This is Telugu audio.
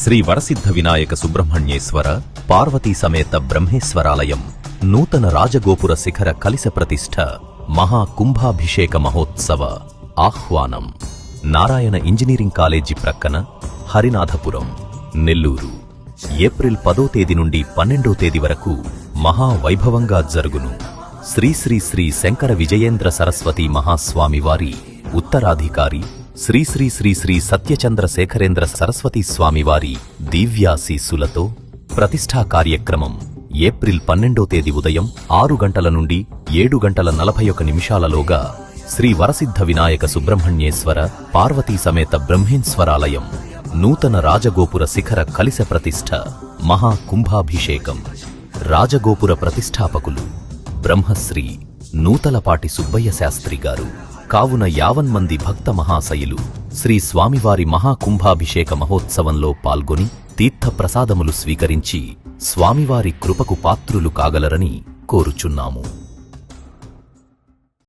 శ్రీ వరసిద్ధ వినాయక సుబ్రహ్మణ్యేశ్వర పార్వతీ సమేత బ్రహ్మేశ్వరాలయం నూతన రాజగోపుర శిఖర కలిస ప్రతిష్ఠ మహా కుంభాభిషేక మహోత్సవ ఆహ్వానం నారాయణ ఇంజనీరింగ్ కాలేజీ ప్రక్కన హరినాథపురం నెల్లూరు ఏప్రిల్ 10వ తేదీ నుండి 12వ తేదీ వరకు మహా వైభవంగా జరుగును. శ్రీ శ్రీ శ్రీ శంకర విజయేంద్ర సరస్వతి మహాస్వామి వారి ఉత్తరాధికారి శ్రీ శ్రీ శ్రీ శ్రీ సత్యచంద్ర శేఖరేంద్ర సరస్వతి స్వామివారి దివ్యాశీస్సులతో ప్రతిష్ఠా కార్యక్రమం ఏప్రిల్ 12వ తేదీ ఉదయం 6 గంటల నుండి 7 గంటల 41 నిమిషాలలోగా శ్రీ వరసిద్ధ వినాయక సుబ్రహ్మణ్యేశ్వర పార్వతీ సమేత బ్రహ్మేశ్వరాలయం నూతన రాజగోపుర శిఖర కలిస ప్రతిష్ఠ మహా కుంభాభిషేకం. రాజగోపుర ప్రతిష్ఠాపకులు బ్రహ్మశ్రీ నూతలపాటి సుబ్బయ్య శాస్త్రి గారు. కావున 50 మంది భక్త మహాశయులు శ్రీ స్వామివారి మహాకుంభాభిషేక మహోత్సవంలో పాల్గొని తీర్థప్రసాదములు స్వీకరించి స్వామివారి కృపకు పాత్రులు కాగలరని కోరుచున్నాము.